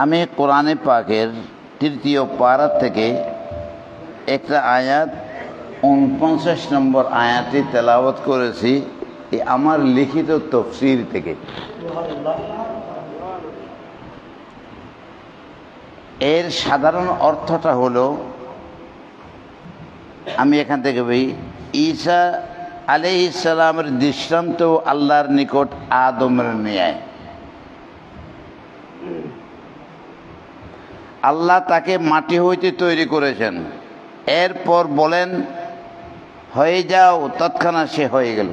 আমি কোরআনে পাকের তৃতীয় পারা থেকে একটা আয়াত ৪৯ নম্বর আয়াতটি তেলাওয়াত করেছি আমার লিখিত তাফসীর থেকে। এর সাধারণ অর্থটা হলো, আমি এখান থেকে বলি, ঈসা আলাইহিস সালামের দৃষ্টান্ত আল্লাহর নিকট আদমের ন্যায়। আল্লাহ তাকে মাটি হইতে তৈরি করেছেন, এরপর বলেন হয়ে যাও, তৎক্ষণাৎ সে হয়ে গেল।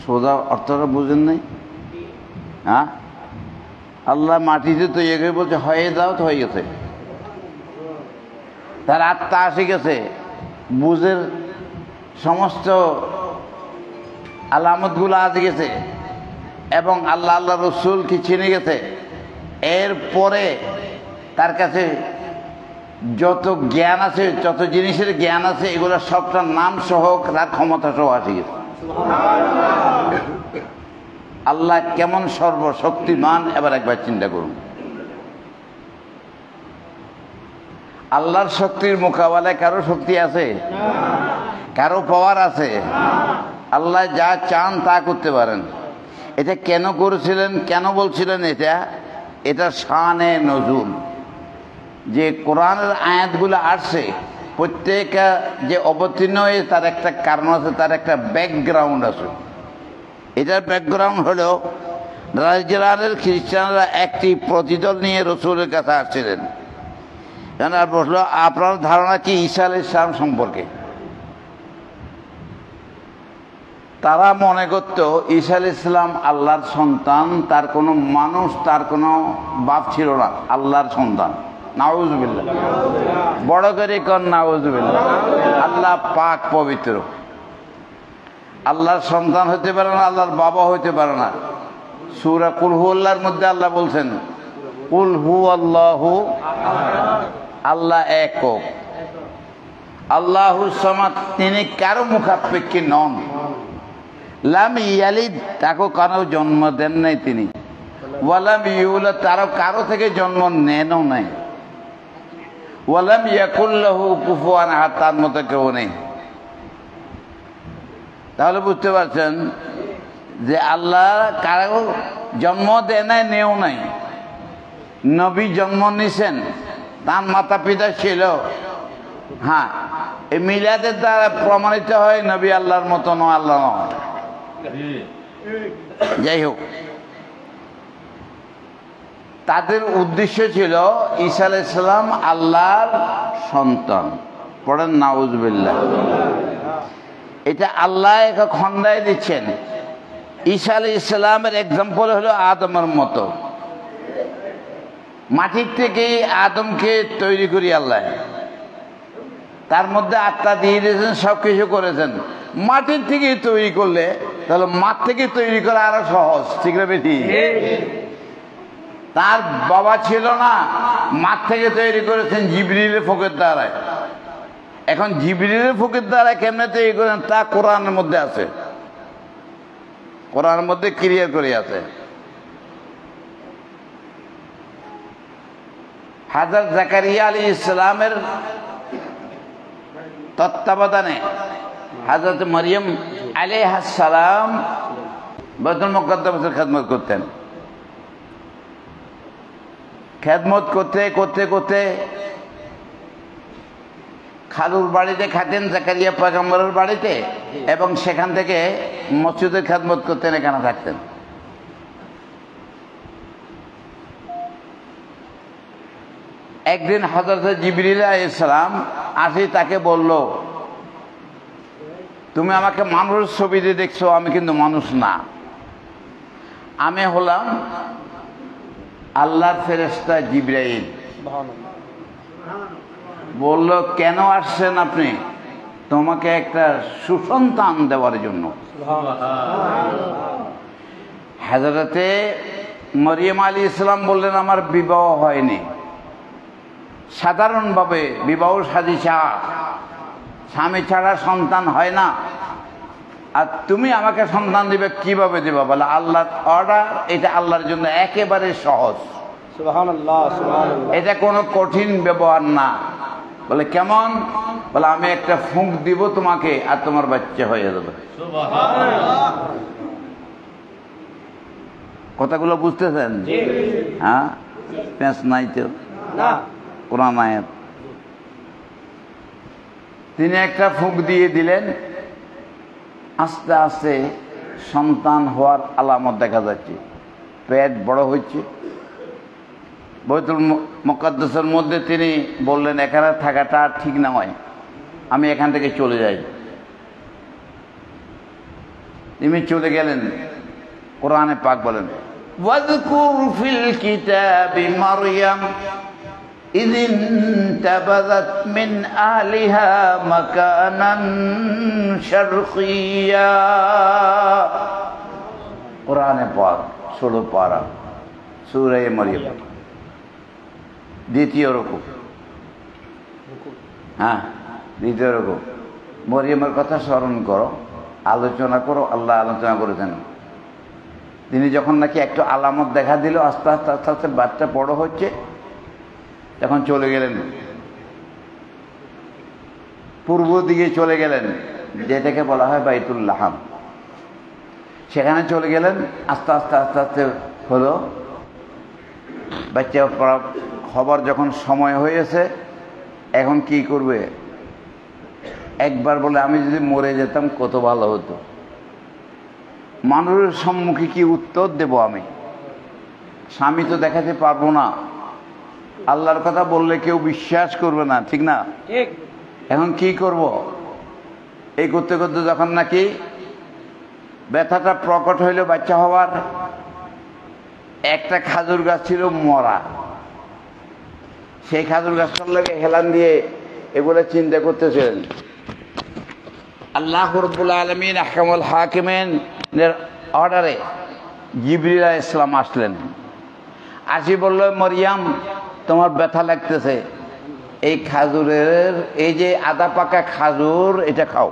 সোজা অর্থটা বুঝেন নাই? হ্যাঁ, আল্লাহ মাটিতে তৈরি করে বলছে হয়ে যাও, তো হয়ে গেছে। তার আত্মা আসে গেছে, বুঝের সমস্ত আলামতগুলো আসে গেছে এবং আল্লাহ আল্লাহ রসুলকে চিনে গেছে। এরপরে তার কাছে যত জ্ঞান আছে, যত জিনিসের জ্ঞান আছে, এগুলো সবটার নাম সহ তার ক্ষমতা সহ আসে গেছে। আল্লাহ কেমন সর্বশক্তিমান, এবার একবার চিন্তা করুন। আল্লাহর শক্তির মোকাবেলায় কারো শক্তি আছে? কারো পাওয়ার আছে? আল্লাহ যা চান তা করতে পারেন। এটা কেন করেছিলেন, কেন বলছিলেন? এটা শানে নজুল, যে কোরআনের আয়াতগুলো আসছে প্রত্যেকটা যে অবতীর্ণ হয়ে তার একটা কারণ আছে, তার একটা ব্যাকগ্রাউন্ড আছে। এটার ব্যাকগ্রাউন্ড হলো ইসরায়েলের খ্রিস্টানরা একটি প্রতিদল নিয়ে রসুলের কাছে আসছিলেন। বলল, আপনার ধারণা কি ঈসা আলাইহিস সালাম সম্পর্কে? তারা মনে করত ঈসা আলাইহিস সালাম আল্লাহর সন্তান, তার কোনো মানুষ, তার কোনো বাপ ছিল না, আল্লাহর সন্তান। নাউজুবিল্লাহ, বড় করে কর নাউজুবিল্লাহ। আল্লাহ পাক পবিত্র, আল্লাহর সন্তান হতে পারে না, আল্লাহর বাবা হতে পারে না। সূরা কুল হু আল্লাহর মধ্যে আল্লাহ বলছেন কুল হু আল্লাহু, আল্লাহ একক, আল্লাহুস সামাদ, তিনি কারো মুখাপেক্ষী নন। লাম ইয়ালিদ, তাকে কারো জন্ম দেন নাই তিনি। ওয়ালাম ইউলাদ, তারও কারো থেকে জন্ম নেনও নাই। ওয়ালাম ইয়াকুল লাহু কুফুয়ান আহাদ, তার মতো কেউ নেই। তাহলে বুঝতে পারছেন যে আল্লাহ কারো জন্ম দেয় নাই, নেও নাই। নবী জন্ম নিছেন, তার মাতা পিতা ছিল। হ্যাঁ, এই মিলাদের দ্বারা প্রমাণিত হয় নবী আল্লাহর মতো নয়, আল্লাহ নয়। যাই হোক, তাদের উদ্দেশ্য ছিল ঈসা আলাইহিস সালাম আল্লাহর সন্তান। পড়েন নাউজুবিল্লাহ। এটা আল্লাহ এক খন্ডায় দিচ্ছেন। ঈসা আলাইহিস সালামের এক্সাম্পল হলো আদমের মতো। মাটির থেকে আদমকে তৈরি করি আল্লাহ, তার মধ্যে আত্মা দিয়ে দিয়েছেন, সব কিছু করেছেন। মাটির থেকে তৈরি করলে তাহলে মাঠ থেকে তৈরি করা আরো সহজ, ঠিক না বেটি? তার বাবা ছিল না, মাঠ থেকে তৈরি করেছেন জিবরিলের ফোকের দ্বারায়। এখন জিবরিলের ফোকের দ্বারা কেমনে তৈরি করেন তা কোরআনের মধ্যে আছে, কোরআনের মধ্যে ক্লিয়ার করে আছে। হযরত জাকারিয়া আলাইহিস সালামের তত্ত্বাবধানে হযরত মরিয়ম আলাইহাস সালাম বাইতুল মুকাদ্দাসের খেদমত করতেন। খেদমত করতে করতে করতে খালুর বাড়িতে খাতেন, জাকারিয়া পয়গম্বরের বাড়িতে, এবং সেখান থেকে মসজিদের খেদমত করতেন, এখানে থাকতেন। একদিন হযরত জিবরিল আলাইহিস সালাম আসি তাকে বলল, তুমি আমাকে মানুষের ছবিতে দেখছো, আমি কিন্তু মানুষ না, আমি হলাম আল্লাহর ফেরেশতা জিবরাইল। বলল, কেন আসছেন আপনি? তোমাকে একটা সুসন্তান দেওয়ার জন্য। হযরতে মরিয়ম আলাইহিস সালাম বললেন, আমার বিবাহ হয়নি। আর তুমি আমাকে সন্তান দিবে, কিভাবে দিবা? বলে আল্লাহর অর্ডার, এটা আল্লাহর জন্য একেবারে সহজ, সুবহানাল্লাহ সুবহানাল্লাহ। এটা কোনো কঠিন ব্যবহার না। বলে কেমন? বলে আমি একটা ফুঁক দিব তোমাকে আর তোমার বাচ্চা হয়ে যাবে। কথাগুলো বুঝতেছেন? হ্যাঁ, পেঁচ নাই তো না, কোরআন আয়াত। তিনি একটা ফুঁক দিয়ে দিলেন, আস্তে আস্তে সন্তান হওয়ার আলামত দেখা যাচ্ছে। পেট বড় হচ্ছে। বাইতুল মুকাদ্দাসের মধ্যে তিনি বললেন এখানে থাকাটা আর ঠিক না হয়, আমি এখান থেকে চলে যাই। তিনি চলে গেলেন। কোরআনে পাক বলেন ওয়াযকুর ফিল কিতাবি মারইয়াম ইয ইনতাবাযাত মিন আহলিহা মাকানান শারকিয়্যা। কোরআনে পাক 16 পারা, সূরা মারইয়াম, দ্বিতীয় রুকু। হ্যাঁ, দ্বিতীয় রুকু। মরিয়মের কথা স্মরণ করো, আলোচনা করো। আল্লাহ আলোচনা করেছেন। তিনি যখন নাকি একটু আলামত দেখা দিল, আস্তে আস্তে আস্তে আস্তে বাচ্চা বড় হচ্ছে, তখন চলে গেলেন পূর্ব দিকে, চলে গেলেন যেটাকে বলা হয় বাইতুল লাহাম। সেখানে চলে গেলেন। আস্তে আস্তে আস্তে আস্তে হলো বাচ্চা পড়া খবর যখন সময় হয়েছে, এখন কি করবে? একবার বলে আমি যদি মরে যেতাম কত ভালো হতো। মানুষের সম্মুখে কি উত্তর দেব আমি? স্বামী তো দেখাতে পারবো না, আল্লাহর কথা বললে কেউ বিশ্বাস করবে না, ঠিক না? ঠিক। এখন কি করব? এই করতে করতে যখন নাকি ব্যথাটা প্রকট হইল বাচ্চা হওয়ার, একটা খাজুর গাছ ছিল মরা। সেই খাজুর গাছটার লাগে হেলান দিয়ে এগুলো চিন্তা করতেছিলেন। আল্লাহ রাব্বুল আলামিন আহকামুল হাকিমের অর্ডারে জিবরিল আলাইহিস সালাম আসলেন। আসি বলল, মরিয়াম তোমার ব্যথা লাগতেছে, এই খাজুরের, এই যে আদা পাকা খাজুর, এটা খাও।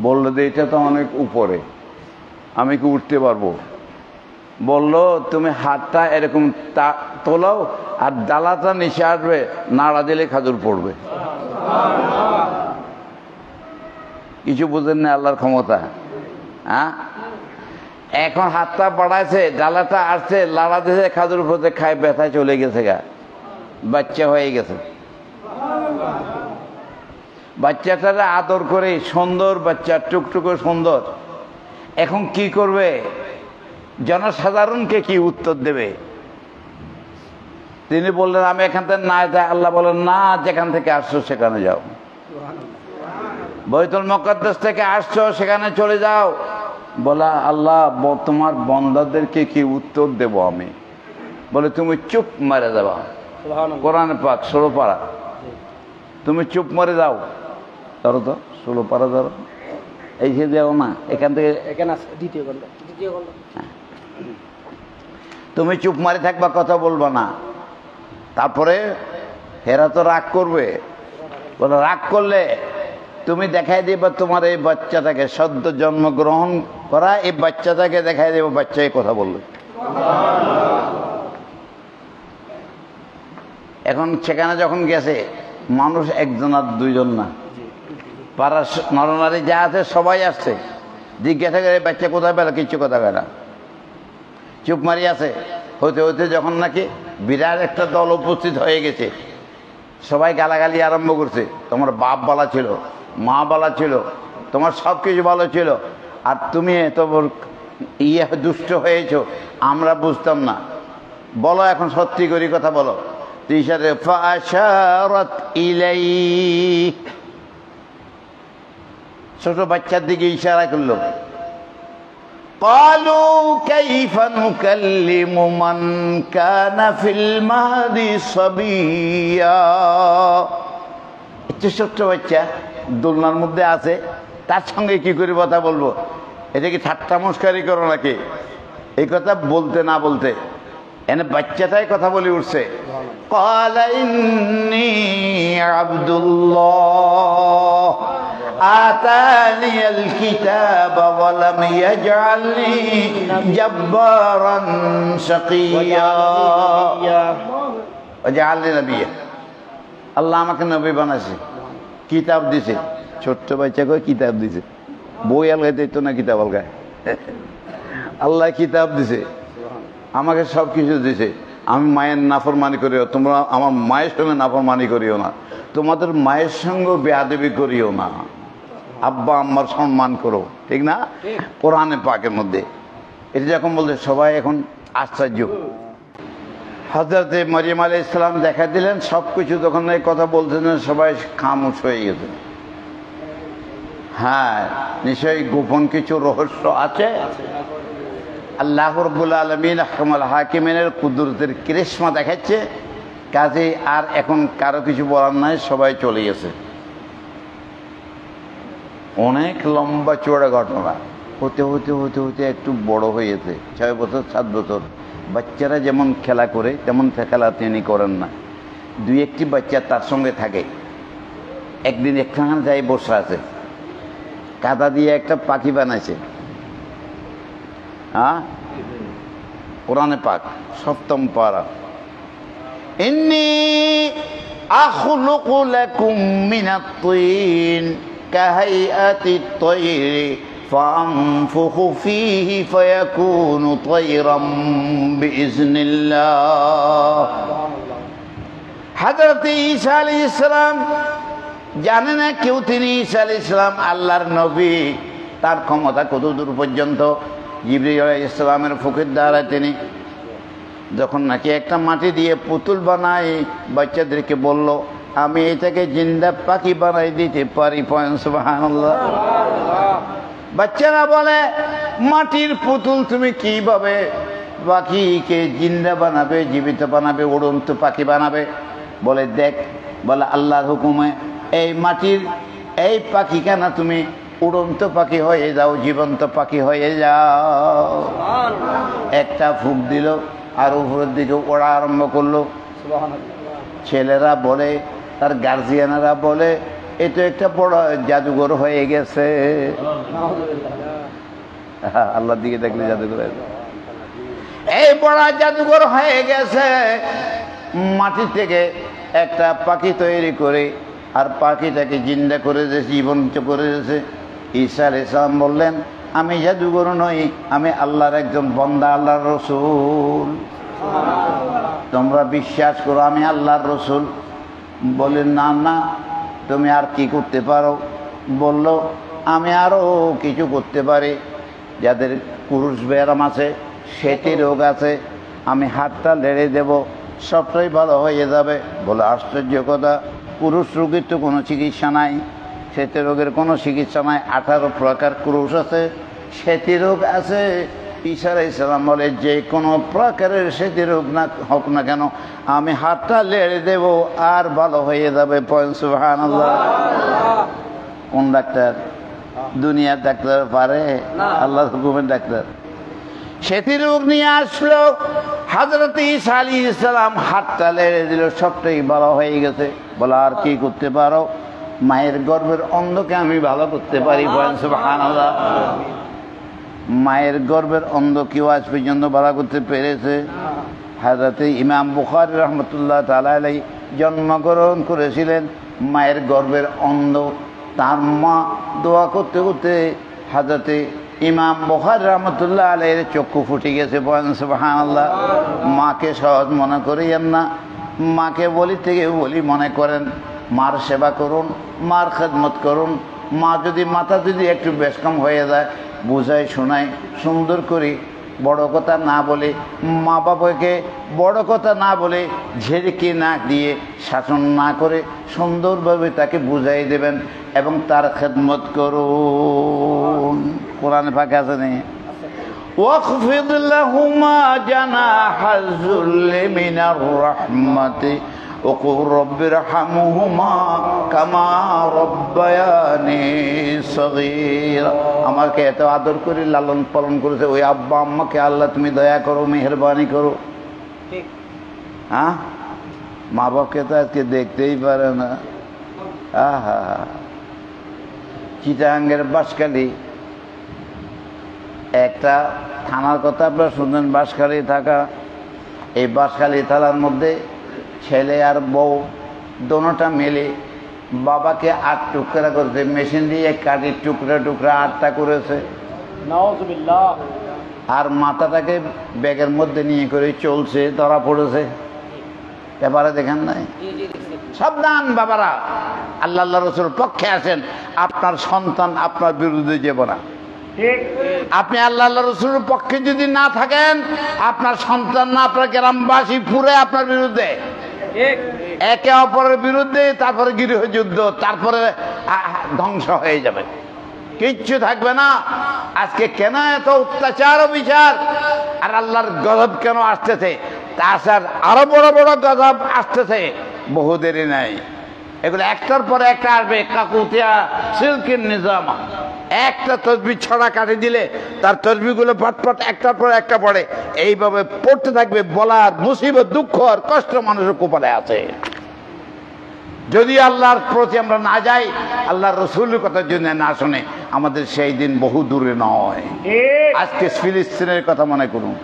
বললো যে এটা তো অনেক উপরে, আমি কি উঠতে পারবো? বললো তুমি হাতটা এরকম তোলাও আর ডালাটা নিচে আসবে, নাড়া দিলে খাজুর পড়বে। কিছু বুঝেন না আল্লাহর ক্ষমতা? হ্যাঁ, এখন হাতটা বাড়াইছে, ডালাটা আসছে, লাড়া দিয়েছে, খাজুর পড়তে, খায়, ব্যথা চলে গেছে, গা বাচ্চা হয়ে গেছে। বাচ্চাটারে আদর করে, সুন্দর বাচ্চা, টুকটুকো সুন্দর। এখন কি করবে? জনসাধারণকে কি উত্তর দেবে? তিনি বললেন আমি এখান থেকে না যাই। আল্লাহ বলেন না, যেখান থেকে আসছো সেখানে যাও। বাইতুল মুকাদ্দাস থেকে আসছো, সেখানে চলে যাও। বলা আল্লাহ তোমার বান্দাদেরকে কি উত্তর দেব আমি? বলে তুমি চুপ মারে যাবা। কোরআনে পাক 16 পারা, তুমি চুপ মারে যাও। ধরো তো 16 পারা ধরো, এই যে যাও না, এখান থেকে দ্বিতীয় খণ্ড। তুমি চুপ মারি থাকবা, কথা বলবা না। তারপরে হেরা তো রাগ করবে। বলে রাগ করলে তুমি দেখাই দিবা তোমার এই বাচ্চাটাকে, সদ্য জন্মগ্রহণ করা এই বাচ্চাটাকে দেখাই দেবো, বাচ্চাকে কথা বলবে। এখন সেখানে যখন গেছে, মানুষ একজন আর দুইজন না, পাড়ার নরনারী যা আছে সবাই আসছে। জিজ্ঞাসা করে বাচ্চা কোথায় পেল, কিচ্ছু কথা কয় না, চুপ মারি আছে। হতে হতে যখন নাকি বিরাট একটা দল উপস্থিত হয়ে গেছে, সবাই গালাগালি আরম্ভ করছে। তোমার বাপ বলা ছিল, মা বলা ছিল, তোমার সব কিছু ভালো ছিল, আর তুমি এত দুষ্ট হয়েছ, আমরা বুঝতাম না। বলো এখন সত্যি করি কথা বলো। ছোট বাচ্চার দিকে ইশারা করলো। قالوا كيف نكلم من كان في المهد صبيا। ছোট্ট বাচ্চা দোলনার মধ্যে আছে, তার সঙ্গে কি করে কথা বলবো? এটা কি ঠাট্টা মস্কারি করো নাকি? এই কথা বলতে না বলতে এনে বাচ্চাটাই কথা বলে উঠছে। قال إني عبد الله আতানিয়াল কিতাবা ওয়া লাম ইয়াজআলনি জাব্বারান শাকিয়্যা ওয়া জাআলনি নাবিয়্যা। আল্লাহ আমাকে নবী বানাইছে, কিতাব দিছে। ছোট্ট বাচ্চা কই কিতাব দিছে, বই আলগাই দিত না, কিতাব আলগায়। আল্লাহ কিতাব দিছে, আমাকে সব কিছু দিছে। আমি মায়ের নাফরমানি করিও, তোমরা আমার মায়ের সঙ্গে নাফরমানি করিও না, তোমাদের মায়ের সঙ্গে বেয়াদবি করিও না, আব্বা আম্মার সম্মান করো, ঠিক না? কোরআনে পাকের মধ্যে এটা যখন বলতে সবাই এখন আশ্চর্য। হযরতে মরিয়ম আলাইহিস সালাম দেখা দিলেন, সব কিছু তখন এই কথা বলছেন, সবাই খামোশ হয়ে গেছে। হ্যাঁ, নিশ্চয়ই গোপন কিছু রহস্য আছে। আল্লাহ রাব্বুল আলামিন আহকামুল হাকিমিনের কুদরতের করিশ্মা দেখাচ্ছে, কাজে আর এখন কারো কিছু বলার নাই, সবাই চলে গেছে। অনেক লম্বা চড়া ঘটনা হতে হতে হতে হতে একটু বড় হয়েছে, 6 বছর 7 বছর। বাচ্চারা যেমন খেলা করে তেমন খেলা তিনি করেন না। 2-1টি বাচ্চা তার সঙ্গে থাকে। একদিন একখানে যাই বসে আছে, কাদা দিয়ে একটা পাখি বানাইছে। হ্যাঁ, কোরআনে পাক 7ম পারা, ইন্নী আখলুকু লাকুম মিনাত তিন কাহাইআতিত তায়রি ফাআনফুখু ফীহি ফায়াকুনু তায়রাম বিইজনিল্লাহ। হযরত ঈসা আলাইহিস সালাম জানে না কেউ, তিনি ঈসা আলাইহিস সালাম আল্লাহর নবী। তার ক্ষমতা কত দূর পর্যন্ত? জিবরীল আলাইহিস সালামের ফুকের দ্বারা তিনি যখন নাকি একটা মাটি দিয়ে পুতুল বানাই, বাচ্চাদেরকে বলল আমি এটাকে জিন্দা পাখি বানাই দিতে পারি। সুবহানাল্লাহ। বাচ্চারা বলে মাটির পুতুল তুমি কিভাবে পাখিকে জিন্দা বানাবে, জীবিত বানাবে, উড়ন্ত পাখি বানাবে? বলে দেখ, বলে আল্লাহর হুকুমে এই মাটির এই পাখি কেন তুমি উড়ন্ত পাখি হয়ে যাও, জীবন্ত পাখি হয়ে যাও। একটা ফুঁক দিল আর উপরের দিকে ওড়া আরম্ভ করলো। ছেলেরা বলে, তার গার্জিয়ানেরা বলে এ তো একটা বড় জাদুঘর হয়ে গেছে। আল্লাহর দিকে দেখলে জাদুঘর, এই বড় জাদুঘর হয়ে গেছে। মাটি থেকে একটা পাখি তৈরি করে আর পাখিটাকে জিন্দা করে দিয়েছে, জীবন্ত করে দিয়েছে। ঈসা আলাইহিস সালাম বললেন আমি জাদুঘর নই, আমি আল্লাহর একজন বান্দা, আল্লাহর রসুল। তোমরা বিশ্বাস করো আমি আল্লাহর রসুল। বলেন না না, তুমি আর কি করতে পারো? বলল আমি আরো কিছু করতে পারি। যাদের পুরুষ ব্যায়াম আছে, সেটি রোগ আছে, আমি হাতটা লেড়ে দেব, সবটাই ভালো হয়ে যাবে। বলে আশ্চর্য কথা, পুরুষ রোগীর তো কোনো চিকিৎসা নাই, সেতী রোগের কোনো চিকিৎসা নাই। 18 প্রকার পুরুষ আছে, সেতী রোগ আছে। ঈসা আলাইহিস সালাম বলে যে কোনো প্রকারের সেতী রোগ না হোক না কেন, আমি হাতটা লেড়ে দেব আর ভালো হয়ে যাবে। সুবহানাল্লাহ। কোন ডাক্তার? দুনিয়ার ডাক্তার পারে? আল্লাহর হুকুমের ডাক্তার। সেতী রোগ নিয়ে আসলো, হযরত ঈসা আলাইহিস সালাম হাতটা লেড়ে দিল, সবটাই ভালো হয়ে গেছে। বলে আর কি করতে পারো? মায়ের গর্ভের অন্ধকে আমি ভালো করতে পারি। সুবহানাল্লাহ। মায়ের গর্ভের অন্ধ কেউ আজ পর্যন্ত ভালো করতে পেরেছে? হযরত ইমাম বুখারী রাহমাতুল্লাহ তাআলা আলাইহি জন্মগ্রহণ করেছিলেন মায়ের গর্ভের অন্ধ। তার মা দোয়া করতে করতে হযরত ইমাম বুখারী রাহমাতুল্লাহ আলাইহির চক্ষু ফুটে গেছে। সুবহানাল্লাহ। মাকে সহজ মনে করিয়েন না, মাকে বলি থেকে বলি মনে করেন। মার সেবা করুন, মার খেদমত করুন। মা যদি মাথা যদি একটু বেশ কম হয়ে যায়, বুঝাই শোনাই সুন্দর করে, বড় কথা না বলে, মা বাবাকে বড় কথা না বলে, ঝেড়ে না দিয়ে, শাসন না করে সুন্দরভাবে তাকে বুঝাই দেবেন এবং তার খেদমত করুন। কোরআনে ফাঁকা আছে নেই? ওয়াখফিদ লাহুমা জানাহাল যুল্লি মিনার রাহমাতি ওকুর রব্বির হামহুমা কামা রব্বায়ানি সগীরা। আমাকে এত আদর করে লালন পালন করেছে ওই আব্বা আম্মাকে আল্লাহ তুমি দয়া করো, মেহেরবানি করো। হ্যাঁ, মা বাপকে তো আজকে দেখতেই পারে না। আহা, চিটাগাঙ্গের বাঁশখালী একটা থানার কথা আপনারা শুনলেন, বাঁশখালী থাকা। এই বাঁশখালী থানার মধ্যে ছেলে আর বউ দোনোটা মিলে বাবাকে 8 টুকরা করেছে, মেশিন দিয়ে কাটি টুকরা টুকরা 8টা করেছে। নাউজুবিল্লাহ। আর মাথাটাকে ব্যাগের মধ্যে নিয়ে করে চলছে, ধরা পড়েছে। এবারে দেখেন নাই? সাবধান বাবারা, আল্লাহ রসুল পক্ষে আছেন, আপনার সন্তান আপনার বিরুদ্ধে যাবে না। আপনি আল্লাহ রসুলের পক্ষে যদি না থাকেন, আপনার সন্তান না আপনার গ্রামবাসী পুরে আপনার বিরুদ্ধে, একে অপরের বিরুদ্ধে, তারপরে গৃহযুদ্ধ, তারপরে ধ্বংস হয়ে যাবে, কিচ্ছু থাকবে না। আজকে কেন এত অত্যাচার ও বিচার, আর আল্লাহর গজব কেন আসতেছে? তাছাড় আরো বড় বড় গজব আসতেছে, বহু দেরি নাই। এগুলো একটার পরে একটা আসবে, কাকুতিয়া সিল্কের নিজাম। একটা তসবি ছড়া কাটি দিলে তার তসবিগুলো পটপট একটার পর একটা পড়ে, এইভাবে পড়তে থাকবে। বলার মুসিবত, দুঃখ আর কষ্ট মানুষের কপালে আছে। যদি আল্লাহর প্রতি আমরা না যাই, আল্লাহর রসুলের কথা যদি না শুনে, আমাদের সেই দিন বহু দূরে নয়। আজকে ফিলিস্তিনের কথা মনে করুন,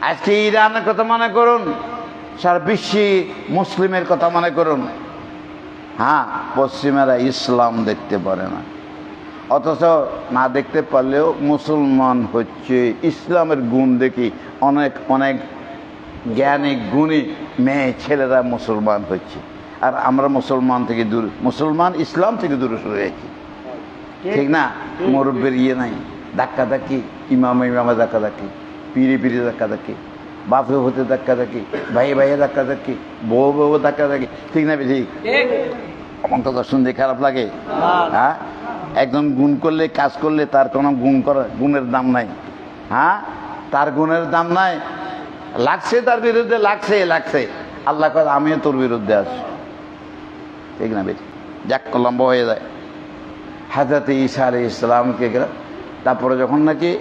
আজকে ইরানের কথা মনে করুন, সারা বিশ্বে মুসলিমের কথা মনে করুন। হ্যাঁ, পশ্চিমেরা ইসলাম দেখতে পারে না, অথচ না দেখতে পারলেও মুসলমান হচ্ছে। ইসলামের গুণ দেখি অনেক অনেক জ্ঞানী গুণী মেয়ে ছেলেরা মুসলমান হচ্ছে, আর আমরা মুসলমান থেকে দূর, মুসলমান ইসলাম থেকে দূরে সরে যাচ্ছি। ঠিক না? মুরব্বির ইয়ে নাই, ধাক্কা ধাক্কি, ইমামে ধাক্কা ধাক্কি, পিড়ে পিড়ে ধাক্কা ধাক্কি, বাপে হতে ধাক্কা ধাক্কি, ভাই ভাইয়ে ধাক্কা ধাক্কি, বউ বউ ধাক্কা ধাক্কি। ঠিক না? ঠিক। আমার কথা শুনতে খারাপ লাগে? হ্যাঁ, একজন গুণ করলে, কাজ করলে তার কোনো গুণের দাম নাই। হ্যাঁ, তার গুণের দাম নাই। লাগছে তার বিরুদ্ধে, লাগছে। আল্লাহ কয় আমিও তোর বিরুদ্ধে আছি। ঠিক না? বেশি যাক লম্বা হয়ে যায়। হযরত ঈসা আলাইহিস সালামকে তারপরে যখন নাকি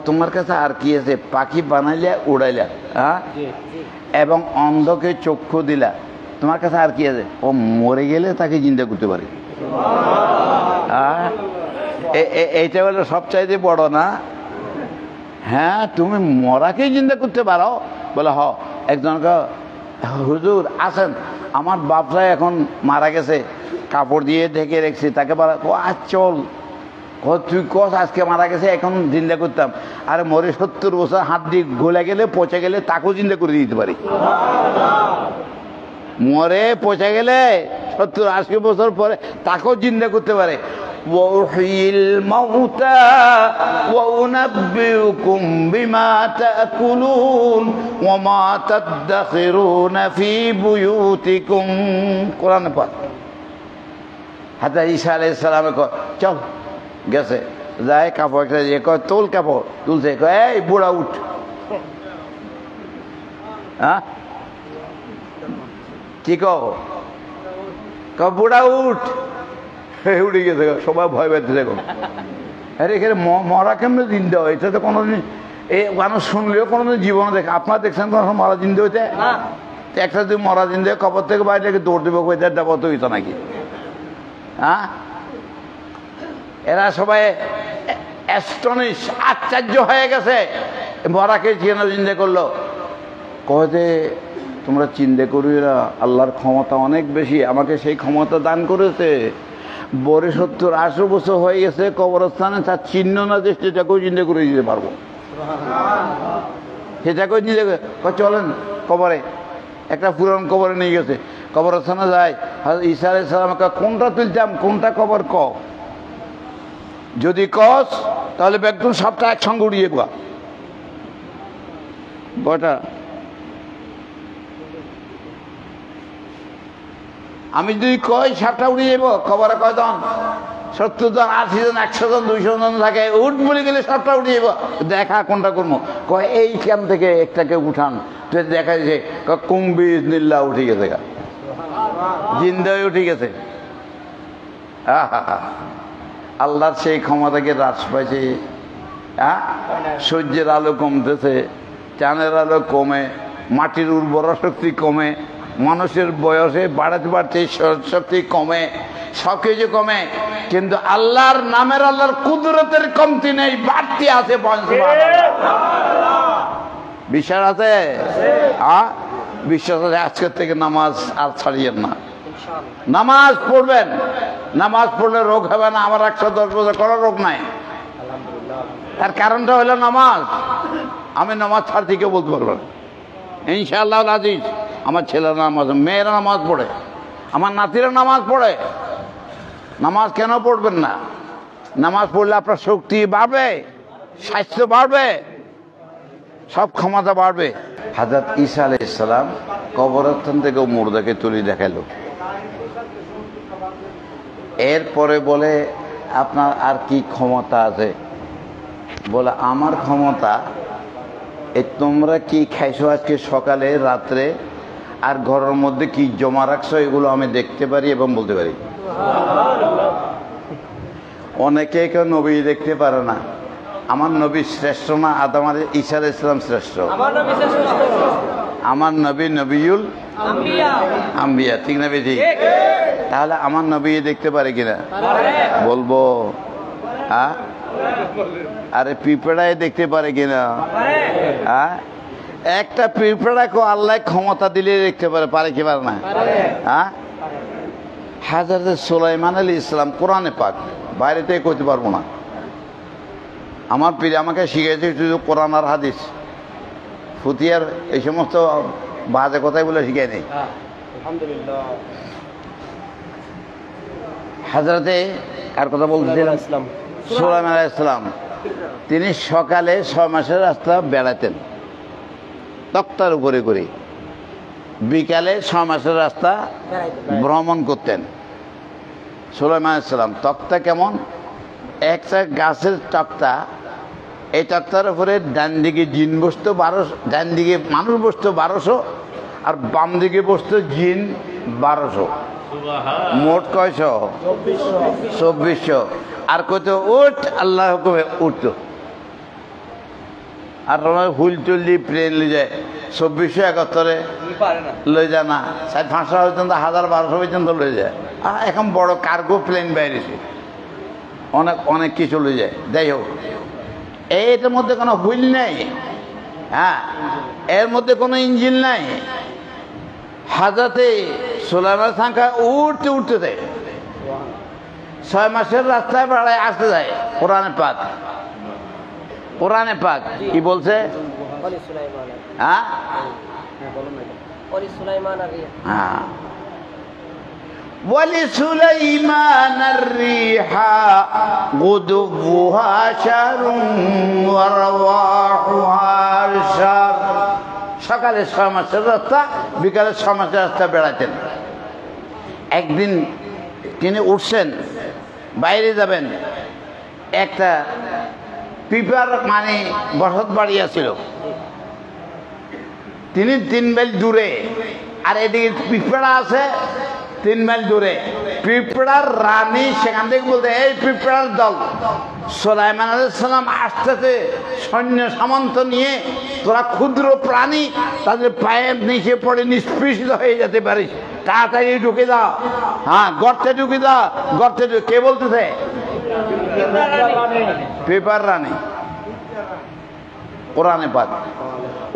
তোমার কাছে আর কি আছে, পাখি বানাইলা উড়াইলা, হ্যাঁ, এবং অন্ধকে চক্ষু দিলা, তোমার কাছে আর কি আছে? ও মরে গেলে তাকে চিন্তা করতে পারে। এইটা হলো সবচাইতে বড় না? হ্যাঁ, তুমি মরাকেই চিন্তা করতে পারো? বলে হ। একজনকে, হুজুর আসেন, আমার বাপরা এখন মারা গেছে, কাপড় দিয়ে ঢেকে রেখেছি, তাকে বলা ও আজ চল, তুই কস আজকে মারা গেছে, এখন চিন্তা করতাম। আরে মরে 70 বছর হাত দিয়ে গলে গেলে, পচে গেলে তাকেও চিন্তা করে দিতে পারি। মরে পচে গেলে 70-80 বছর পরে তাকেও চিন্তা করতে পারে। ওয়াহিল মাউতা ওয়া উনাব্বিউকুম বিমা তাকুলুন ওয়া মা তাদাখিরুনা ফি বুয়ুতিকুম। কোরআনে পাক। হযরত ঈসা আলাইহিস সালামে কয় চল, গেছে, যায় কাপড় একটা দিয়ে কয় তোল, কাপড় তুলছে, কয় এই বুড়া উঠ। হ্যাঁ, কি কও? বুড়া উঠ। উঠে গেছে, সবাই ভয় পাইতেছে। আরে এখানে মরা কেমন জিন্দা হয়? এটা তো কোনোদিন এই মানুষ শুনলেও কোনোদিন জীবনে দেখে। আপনারা দেখছেন কোনো মরা জিন্দা হইতে? একটা যদি মরা জিন্দা কবর থেকে বাইরে দৌড় দেবো, কইতে দেবো তো হইতো নাকি? হ্যাঁ, এরা সবাই অ্যাস্টনিশ, আশ্চর্য হয়ে গেছে। মরাকে কেন চিন্তা করলো? কয়ে তোমরা চিন্তা করি না, আল্লাহর ক্ষমতা অনেক বেশি, আমাকে সেই ক্ষমতা দান করেছে। বরে 70-80 বছর হয়ে গেছে কবরস্থানে, তার চিহ্ন না যে সেটাকেও চিন্তা করে দিতে পারবো। সেটাকেও চিন্তা করে চলেন কবরে, একটা পুরান কবরে নিয়ে গেছে, কবরস্থানে যায়। ঈসা আলাইহিস সালামকে কোনটা তুলতাম, কোনটা কবর ক, যদি কস তাহলে একদম সবটা একসঙ্গে উড়িয়ে গা বটা। আমি যদি কই সাতটা উড়িয়ে যাবো, খবরে কয়জন? 70 জন, 80 জন, 100 জন, 200 জন থাকে। উঠ বলে গেলে সবটা উঠে যাবো। দেখা কোনটা করবো? কয় এই ক্যাম্প থেকে একটাকে উঠান। তুই দেখা যাচ্ছে কুম্বি নীল্লা উঠে গেছে, জিন্দায় উঠে গেছে। আল্লাহর সেই ক্ষমতাকে হ্রাস পাইছে। হ্যাঁ, সূর্যের আলো কমতেছে, চাঁদের আলো কমে, মাটির উর্বরা শক্তি কমে, মানুষের বয়সে বাড়াতে বাড়তে শক্তি কমে, সব কিছু কমে, কিন্তু আল্লাহর নামের আল্লাহর কুদরতের কমতি নেই, বাড়তি আছে। বিশ্বাস আছে? বিশ্বাস আছে। আজকের থেকে নামাজ আর ছাড়িয়েন না, নামাজ পড়বেন। নামাজ পড়লে রোগ হবে না। আমার 110 বছর কোনো রোগ নাই। তার কারণটা হলো নামাজ। আমি নামাজ ছাড়তে কেউ বলতে পারবো না। ইনশাআল্লাহ আজিজ, আমার ছেলেরা নামাজ, মেয়েরা নামাজ পড়ে, আমার নাতিরা নামাজ পড়ে। নামাজ কেন পড়বেন না? নামাজ পড়লে আপনার শক্তি বাড়বে, স্বাস্থ্য বাড়বে, সব ক্ষমতা বাড়বে। হযরত ঈসা আলাইহিস সালাম কবরস্থান থেকে মুর্দাকে তুলে দেখালো। এরপরে বলে আপনার আর কি ক্ষমতা আছে? বলে আমার ক্ষমতা এই তোমরা কি খাইছো আজকে সকালে রাত্রে, আর ঘরের মধ্যে কি জমা রাখছো, এগুলো আমি দেখতে পারি এবং বলতে পারি। অনেকে কেউ নবী দেখতে পারে না। আমার নবী শ্রেষ্ঠ না আদম ঈসা আলাইহিস সালাম শ্রেষ্ঠ? আমার নবী নবিউল আম্বিয়া, ঠিক না বেঠিক? তাহলে আমার নবী দেখতে পারে কিনা বলবো? হ্যাঁ, আরে পিঁপড়ায় দেখতে পারে কিনা? হ্যাঁ, একটা পিঁপড়াকে আল্লাহ ক্ষমতা দিলে দেখতে পারে, পারে কি পারে না? হ্যাঁ, হযরত সুলাইমান আলাইহিস সালাম কোরআনে পাক, বাইরে থেকে করতে পারবো না। আমার পীর আমাকে শিখেছে শুধু কোরআন আর হাদিস, ফুতিয়ার এই সমস্ত বাজে কথাই বলে শিখাই নেই। হযরতে কার কথা বলছিলেন? সুলাইমান আলাইহিস সালাম। তিনি সকালে 6 মাসের রাস্তা বেড়াতেন তক্তার উপরে করে, বিকালে 6 মাসের রাস্তা ভ্রমণ করতেন। সুলাইমান আলাইহিস সালাম তক্তা কেমন? একটা গাছের তক্তা, এই তক্তার উপরে ডান দিকে জিন বসতো 1200, ডান দিকে মানুষ বসতো 1200, আর বাম দিকে বসতো জিন 1200। মোট কয়শো? 2400। আর কত উঠ, আল্লাহ হুকুমে উঠতো। আর হুল চল্লি প্লেন লে যায় 2471 লয়ে যায় না, 500 পর্যন্ত, 1000-1200 পর্যন্ত লয়ে যায়। আর এখন বড় কার্গো প্লেন বাইরেছে, অনেক অনেক কিছু লয়ে যায়। যাই হোক, এইটার মধ্যে কোনো হুইল নেই, হ্যাঁ, এর মধ্যে কোনো ইঞ্জিন নাই। হযরতে সুলাইমান সংখ্যা উঠতে উঠতে দেয়, 6 মাসের রাস্তায় বেড়ায় আসতে যায়। কোরআনে পাক, কোরআনে পাক কি বলছে? হ্যাঁ, হ্যাঁ, ولسليمان الريح غدوها شهر ورواحها شهر। সকালে 6 মাসের রাস্তা, বিকালে 6 মাসের রাস্তা বেড়াতেন। একদিন তিনি উঠছেন, বাইরে যাবেন, একটা পিপার মানে বসত বাড়ি আছিল। তিনি 3 মাইল দূরে, আর এদিকে পিঁপড়া আছে 3 মাইল দূরে। পিঁপড়ার রানী সেখান থেকে বলতে, এই পিঁপড়ার দল, সুলাইমান আলাইহিস সালাম আসতেছে সৈন্য সামন্ত নিয়ে, তোরা ক্ষুদ্র প্রাণী, তাদের পায়ের নিচে পড়ে নিষ্পৃষিত হয়ে যেতে পারিস, তাড়াতাড়ি ঢুকে দাও। হ্যাঁ, গর্তে ঢুকে দাও, গর্তে। কে বলতেছে? পিঁপড়ার রানী, কোরআনে পাক।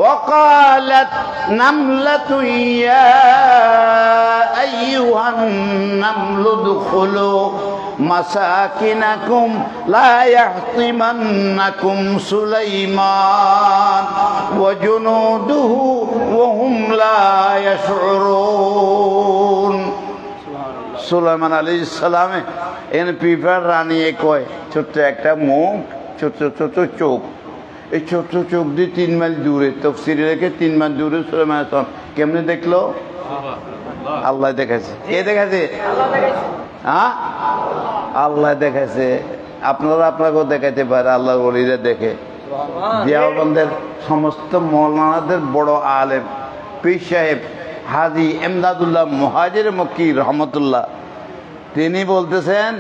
وقالت نملة يا أيها النمل ادخلوا مساكنكم لا يحطمنكم سليمان وجنوده وهم لا يشعرون। সুলাইমান আলাইহিস সালামে এনে পিঁপড়ার রানী কয়, ছোট্ট একটা মুখ, ছোট্ট ছোট্ট চোখ, এই ছোট্ট চোখ দিয়ে 3 মাইল দূরে, তফসিরে রেখে 3 মাইল দূরে সুলাইমান আলাইহিস সালাম কেমনে দেখলো? আল্লাহ দেখাইছে। কে দেখাইছে? হ্যাঁ, আল্লাহ দেখাইছে। আপনারা আপনাকেও দেখাইতে পারে, আল্লাহ ওলিরা দেখে। দেওবন্দের সমস্ত মৌলানাদের বড় আলেম পীর সাহেব হাজী এমদাদুল্লাহ মুহাজির মক্কি রহমতুল্লাহ, তিনি বলতেছেন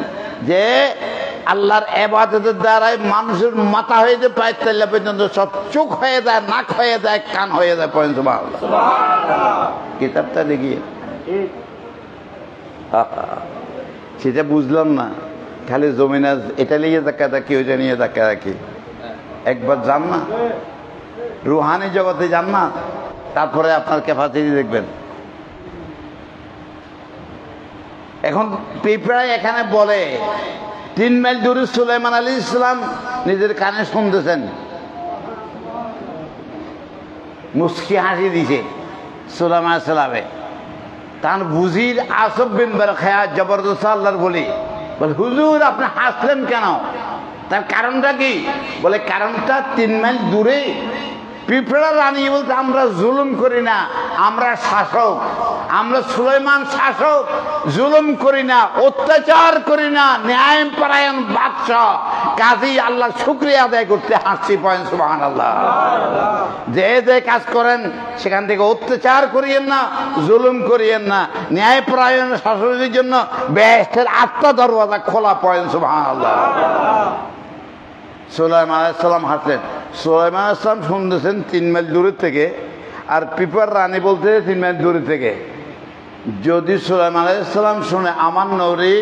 যে আল্লাহর ইবাদতের দ্বারাই মানুষের মাথা হয়ে যায় পায়ের তলা পর্যন্ত, সব চোখ হয়ে যায়, নাক হয়ে যায়, কান হয়ে যায়। পয়েন্ট সুবহানাল্লাহ। কিতাবটা দেখিয়ে সেটা বুঝলাম না, খালি জমিনা এটা নিয়ে ধাক্কা ধাক্কি, ওইটা নিয়ে ধাক্কা ধাক্কি। একবার যান না রুহানি জগতে, যান না, তারপরে আপনার ক্যাপাসিটি দেখবেন। এখন পিঁপড়ায় এখানে বলে 3 মাইল দূরে সুলাইমান আলাইহিস সালাম নিজের কানে শুনতেছেন, মুস্কি হাসি দিছে সুলাইমান আলাইহিস সালামে। তার বুঝির আসব বিন বারখায়া জবরদস্ত আল্লাহর বলে হুজুর আপনি হাসলেন কেন? তার কারণটা কি? বলে কারণটা 3 মাইল দূরে পিঁপড়া রানী বলতে আমরা জুলুম করি না, আমরা শাসক, আমরা সুলাইমান শাসক, জুলুম করি না, অত্যাচার করি না, ন্যায় পরায়ণ বাদশাহ, কাজী আল্লাহ শুকরিয়া আদায় করতে হাসছি। পয়েন্ট সুবহানাল্লাহ। যে যে কাজ করেন সেখান থেকে অত্যাচার করিয়েন না, জুলুম করিয়েন না, ন্যায় পরায়ণ শাসকের জন্য বেহেশতের 8টা দরওয়াজা খোলা। পয়েন্ট সুবহানাল্লাহ। সুলাইমান আলাইহিস সালাম হাসলেন। সুলাইমান আলাইহিস সালাম শুনতেছেন 3 মাইল দূরের থেকে, আর পিঁপড়ার রানী বলতে 3 মাইল দূরে থেকে। যদি সুলাইমান আলাইহিস সালাম শুনে আমার নবী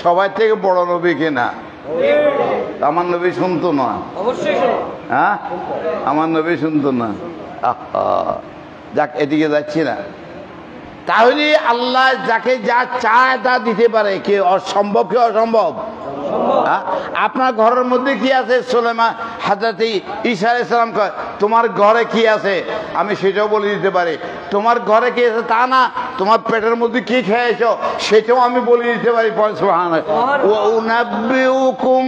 সবাই থেকে বড় নবী কিনা, আমার নবী শুনতো না। হ্যাঁ, আমার নবী শুনতো না। যাক, এদিকে যাচ্ছি না। তাহলে আল্লাহ যাকে যা চায় তা দিতে পারে। কি অসম্ভব, কি অসম্ভব? আপনার ঘরের মধ্যে কি আছে? সুলাইমান হযরত ঈসা আলাইহিস সালাম কয় তোমার ঘরে কি আছে আমি সেটাও বলে দিতে পারি। তোমার ঘরে কি আছে তা না, তোমার পেটের মধ্যে কি খেয়েছো সেটাও আমি বলে দিতে পারি। সুবহানাল্লাহ। ওয়া উনাব্বিউকুম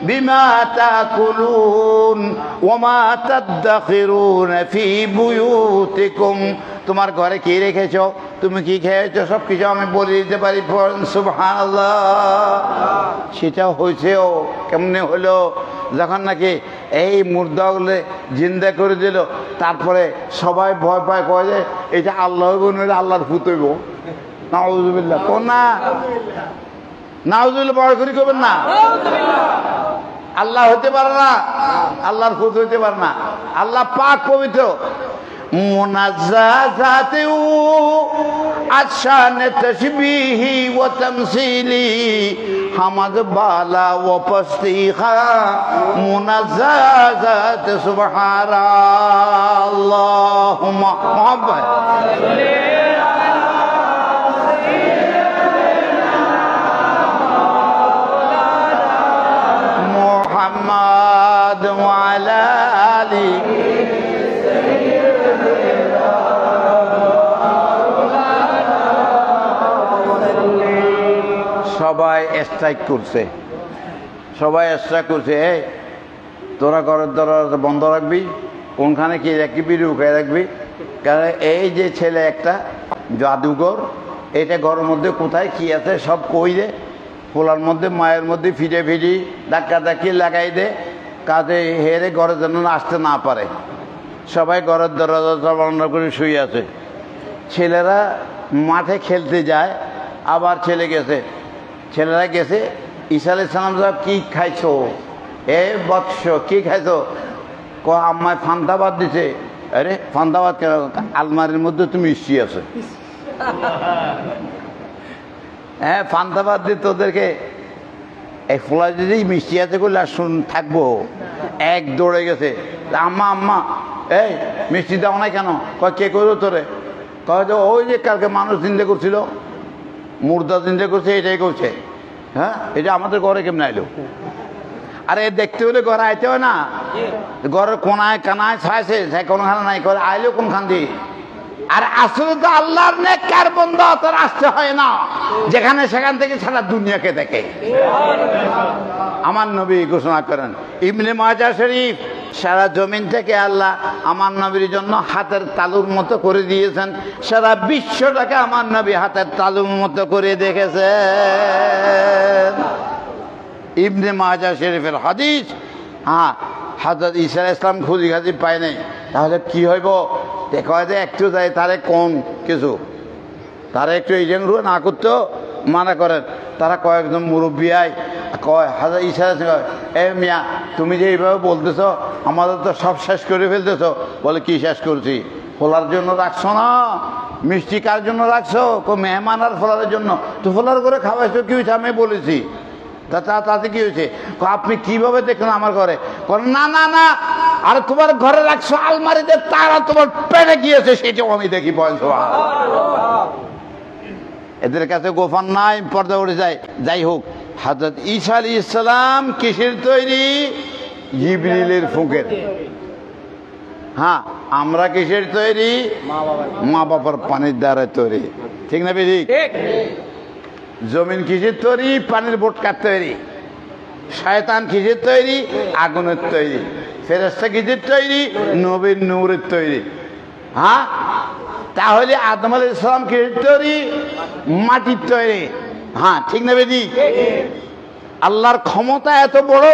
বিমা তাকুলুন ওয়া মা তাদাখিরুন ফি বুয়ুতিকুম। তোমার ঘরে কি রেখেছো, তুমি কি খেয়েছো, সব কিছু আমি বলে দিতে পারি। সুবহানাল্লাহ। সেটাও হয়েছেও। কেমনে হলো? যখন নাকি এই মুর্দাগুলো জিন্দা করে দিল, তারপরে সবাই ভয় পায়, কয় যে এটা আল্লাহ নইলে আল্লাহর ফুত হইব। নাউজুবিল্লাহ। কোন না, নাউজুবিল্লাহ ভয় করি করবেন না। আল্লাহ হতে পারে না, আল্লাহর ফুত হইতে পারে না। আল্লাহ পাক পবিত্র, মুনাজ্জাজাতু আশানে তাশবিহি ওয়া তামসিলি হামাদ বালা ওয়া পাস্তিখা মুনাজ্জাজাত সুবহানাল্লাহুম্মা মুহাম্মদ মুহাম্মদ ওয়া আলা আলি। সবাই স্ট্রাইক করছে, সবাই স্ট্রাইক করছে। এই তোরা ঘরের দরজা বন্ধ রাখবি, কোনখানে কি রাখবি রুখায় রাখবি। কারণ এই যে ছেলে একটা জাদুঘর, এটা ঘরের মধ্যে কোথায় কি আছে সব কই দে, পোলার মধ্যে মায়ের মধ্যে ফিরে ফিরি ধাক্কা ধাক্কি লাগাই দে, কাজে হেরে ঘরে যেন আসতে না পারে। সবাই ঘরের দরজা বন্ধ করে শুয়ে আছে। ছেলেরা মাঠে খেলতে যায়, আবার ছেলেরা গেছে। ঈসা আলাইহিস সালাম সাহেব কি খাইছো? এ বৎস কি খাইছো? আম্মায় ফান্তাবাদ দিছে। আরে ফান্তাবাদ কেন? আলমারির মধ্যে তুমি মিষ্টি আছে। হ্যাঁ, ফান্তাবাদ দিয়ে তোদেরকে এই ফোলা যদি মিষ্টি আছে করলে আর শুন থাকবো। এক দৌড়ে গেছে, আম্মা আম্মা এই মিষ্টি দাও নাই কেন? কয় কে করো তোরে? কয় যে ওই যে কালকে মানুষ চিন্তা করছিল, মুর্দা চিন্তা করছে, এটাই করছে। হ্যাঁ, এটা আমাদের ঘরে কেমন আইলো? আরে দেখতে হলে ঘরে আইতে হয় না? ঘরের কোনায় কানায় ছাইছে, কোনখানে নাই করে আইলো কোনখান দিয়ে? আর আসলে তো আল্লাহর নেককার বান্দা, তার আসতে হয় না, যেখানে সেখান থেকে সারা দুনিয়াকে দেখে। আমার নবী ঘোষণা করেন, ইবনে মাজাহ শরীফ, সারা জমিন থেকে আল্লাহ আমার নবীর জন্য হাতের তালুর মতো করে দিয়েছেন। সারা বিশ্বটাকে আমার নবী হাতের তালুর মতো করে দেখেছেন। ইবনে মাজাহ শরীফের হাদিস। হ্যাঁ, হযরত ঈসা আলাইহিস সালাম খুঁজি খাজি পায় নাই, তাহলে কি হইব? দেখা যায় যে একটু যায় তারে কোন কিছু, তারা একটু এই না করতেও মানা করেন। তারা কয়েকজন মুরব্বী আয় কয় হাজার ঈসা কয়, এ মিয়া তুমি যে এইভাবে বলতেছ আমাদের তো সব শেষ করে ফেলতেছ। বলে কি শেষ করছি? ফোলার জন্য রাখছো না? মিষ্টি কার জন্য রাখছো? মেহমান আর ফোলারের জন্য। তো ফোলার করে খাওয়াইছো কি হয়েছে? আমি বলেছি তাতে কি হয়েছে? আপনি কিভাবে দেখলেন আমার ঘরে? না না না, আর তোমার ঘরে রাখছো আলমারিতে, তারা তোমার পেটে গিয়েছে সেটাও আমি দেখি। এদের কাছে গোফান নাই, পর্দা উঠে যায়। যাই হোক, হযরত ঈসা আলাইহিস সালাম কিসের তৈরি? জিবরিলের ফুঁকের। হ্যাঁ, আমরা কিসের তৈরি? মা বাবার পানির দ্বারা তৈরি। ঠিক না বেশি? জমিন কিসের তৈরি? পানির বোটকার তৈরি। শয়তান কিসের তৈরি? আগুনের তৈরি। ফেরেশতা কিসের তৈরি? নবীর নূরের তৈরি। হ্যাঁ, তাহলে আদম আলাইহিস সালাম কিসের তৈরি? মাটির তৈরি। হ্যাঁ, ঠিক না বেদি? আল্লাহর ক্ষমতা এত বড়,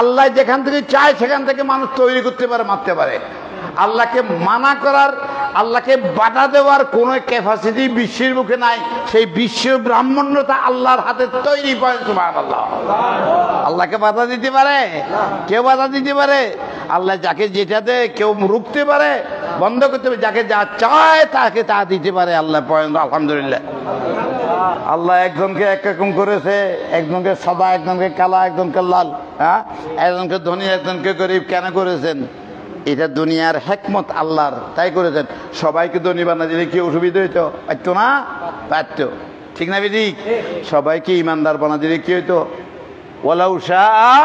আল্লাহ যেখান থেকে চায় সেখান থেকে মানুষ তৈরি করতে পারে, মারতে পারে। আল্লাহকে মানা করার, আল্লাহকে বাধা দেওয়ার কোনো ক্যাপাসিটি বিশ্বের মুখে নাই। সেই বিশ্ব ব্রাহ্মণ্যতা আল্লাহর হাতে তৈরি। সুবহানাল্লাহ। আল্লাহকে বাধা দিতে পারে? কেউ বাধা দিতে পারে? আল্লাহ যাকে যেটাতে কেউ রুখতে পারে, বন্ধ করতে পারে। যাকে যা চায় তাকে তা দিতে পারে আল্লাহ। আলহামদুলিল্লাহ। আল্লাহ একজনকে একরকম করেছে, একজনকে সাদা, একজনকে কালা, একজনকে লাল। হ্যাঁ, একজনকে ধনী, একজনকে গরিব। কেন করেছেন? এটা দুনিয়ার হিকমত আল্লাহর, তাই করেছেন। সবাইকে ধনী বানা দিলে কি অসুবিধা হইতো? পারতো না? পারতো। ঠিক না বেদি? সবাইকে ইমানদার বানা দিলে কি হইতো? ওয়ালাউ শাআ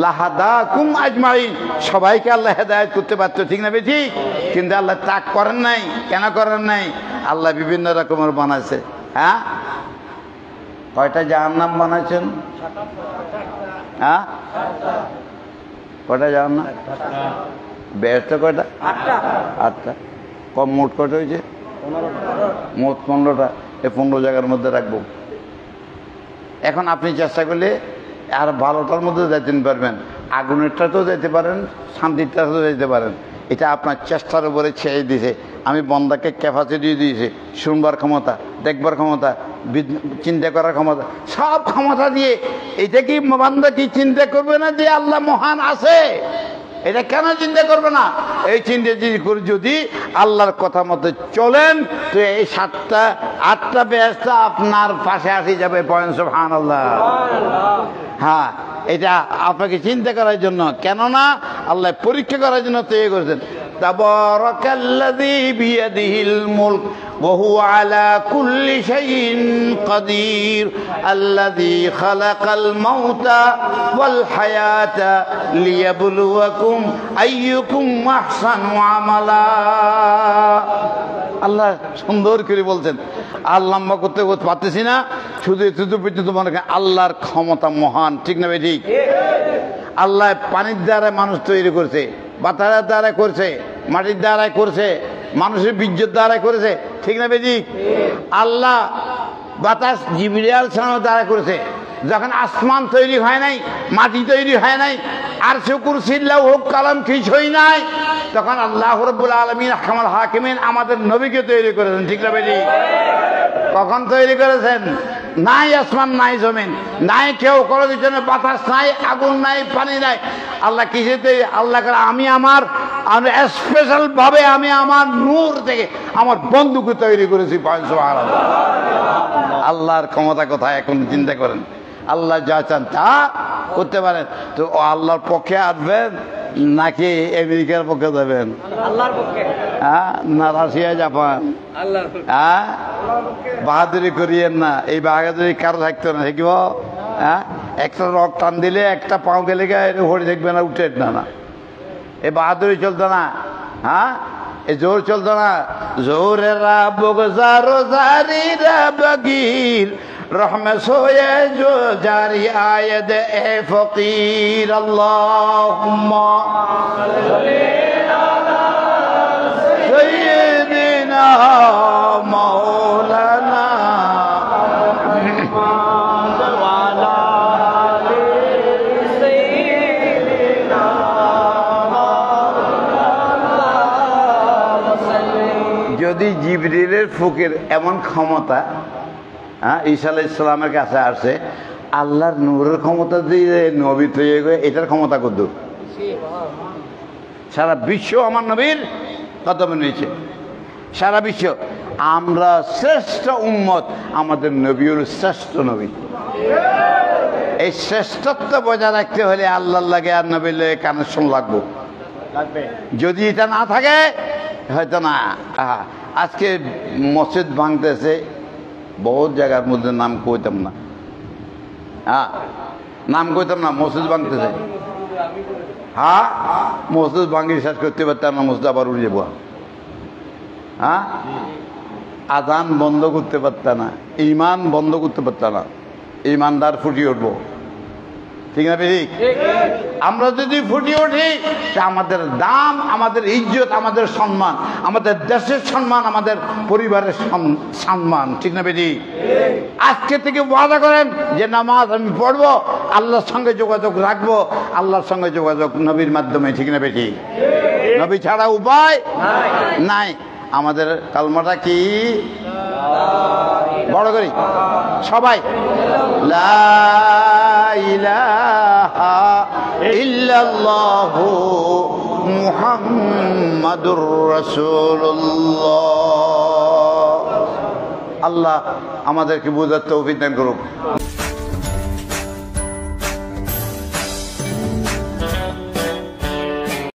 লাহাদাকুম আজমাইন। সবাইকে আল্লাহ হেদায়েত করতে পারতো। ঠিক না বেদি? কিন্তু আল্লাহ তা করেন নাই। কেন করেন নাই? আল্লাহ বিভিন্ন রকমের বানাইছে। হ্যাঁ, কয়টা জাহান্নাম বানাইছেন? হ্যাঁ, কয়টা জাহান্নাম? বেহেশত কয়টা? 8টা। কম মোট কয়টা হয়েছে? মোট 15টা। এই 15 জায়গার মধ্যে রাখবো। এখন আপনি চেষ্টা করলে আর ভালোটার মধ্যে যাইতে পারবেন, আগুনেরটাতেও যেতে পারেন, শান্তিরটাতেও যেতে পারেন। এটা আপনার চেষ্টার উপরে ছেড়ে দিয়েছে। আমি বন্দাকে ক্যাপাসিটি দিয়েছি, শুনবার ক্ষমতা, দেখবার ক্ষমতা, চিন্তা করার ক্ষমতা, সব ক্ষমতা দিয়ে। এটা কি বান্দা কি চিন্তা করবে না যে আল্লাহ মহান আছে? এটা কেন চিন্তা করবে না? এই চিন্তা যদি আল্লাহর কথা মতো চলেন তো এই 8টা বেহেশত আপনার পাশে আসি যাবে। সুবহানাল্লাহ। হ্যাঁ, এটা আপনাকে চিন্তা করার জন্য, কেননা আল্লাহ পরীক্ষা করার জন্য তৈরি করেছেন। তাবারাকাল্লাযী বিয়াদিহিল মুলক ওয়া হুয়া আলা কুল্লি শাইইন কাদির আল্লাযী খালাকাল মাউতা ওয়াল হায়াতা লিয়াবলুয়াকুম আইয়ুকুম আহসানু আমালা। আল্লাহ সুন্দর করে বলছেন। আর লম্বা করতে পারতেছি না, শুধু মনে করেন আল্লাহর ক্ষমতা মহান। ঠিক না ভাই? ঠিক। আল্লাহ পানির দ্বারা মানুষ তৈরি করছে, বাতাসের দ্বারা করছে, মাটির দ্বারাই করছে, মানুষের বীর্যের দ্বারাই করেছে। ঠিক না বেজি? আল্লাহ বাতাস জিবরিল আলাইহিস সালামের দ্বারা করেছে। যখন আসমান তৈরি হয় নাই, মাটি তৈরি হয় নাই, আরশ কুরসি লৌহ কলম কিছুই নাই, তখন আল্লাহ রাব্বুল আলামিন আহকামুল হাকিমিন আমাদের নবীকে তৈরি করেছেন। ঠিক না বেজি? কখন তৈরি করেছেন? নাই আসমান, নাই জমিন, নাই কেউ, কোনো কিছু নেই, বাতাস নাই, আগুন নাই, পানি নাই। আল্লাহ কিসেতে? আল্লাহ করে আমি স্পেশাল ভাবে আমি আমার নূর থেকে আমার বন্ধুকে তৈরি করেছি। আল্লাহর ক্ষমতা কোথায় এখন চিন্তা করেন। আল্লাহ যা চান তা করতে পারেন। তো আল্লাহর পক্ষে আসবেন নাকি আমেরিকার পক্ষে যাবেন? হ্যাঁ, না রাশিয়া, জাপান? হ্যাঁ, বাহাদুরি করিয়েন না। এই বাহাদুরি কারো থাকতো না, শিখব। হ্যাঁ, একটা রক টান দিলে একটা পাও গেলে হরে দেখবে না, উঠে না। এই বাহাদুরি চলতো না। হ্যাঁ, এই জোর চলতো না। জোরেরা বগজারো জারিরা বগির রহমে সোয়ে জো জারি আয়েদ এ ফকির। আল্লাহুম্মা সাইয়্যিদিনা মাওলানা যদি জিবরিলের ফুকের এমন ক্ষমতা ঈসা আলাইহিস সালামের কাছে আসে, আল্লাহর নূরের ক্ষমতা দিয়ে নবী তৈরি করে এটার ক্ষমতা কত? সারা বিশ্ব আমার নবীর কদমে নিয়েছে, সারা বিশ্ব। আমরা শ্রেষ্ঠ উম্মত, আমাদের নবী হল শ্রেষ্ঠ নবী। এই শ্রেষ্ঠত্ব বজায় রাখতে হলে আল্লাহর লাগে আর নবীর লাগে কানেকশন লাগবো। যদি এটা না থাকে হয়তো না। আজকে মসজিদ ভাঙতেছে, বহুত জায়গার মধ্যে নাম কইতাম না, নাম কইতাম না, মসজিদ ভাঙতেছে। মসজিদ ভাঙি শেষ করতে পারতাম না, মসজিদ আবার উড়ে যাবো। আজান বন্ধ করতে পারত না, ইমান বন্ধ করতে পারত না, ইমানদার ফুটিয়ে উঠবো। ঠিক না ঠিক? আমরা যদি ফুটিয়ে উঠি, আমাদের দাম, আমাদের ইজ্জত, আমাদের সম্মান, আমাদের দেশের সম্মান, আমাদের পরিবারের সম্মান। ঠিক না বেটি? আজকে থেকে ওয়াদা করেন যে নামাজ আমি পড়বো, আল্লাহর সঙ্গে যোগাযোগ রাখবো, আল্লাহর সঙ্গে যোগাযোগ নবীর মাধ্যমে। ঠিক না বেটি? নবী ছাড়া উপায় নাই। আমাদের কালমাটা কি বড় করি সবাই? লা ইলাহা ইল্লাল্লাহু মুহাম্মাদুর রাসূলুল্লাহ। আল্লাহ আমাদেরকে বুঝার তৌফিক দান করুক।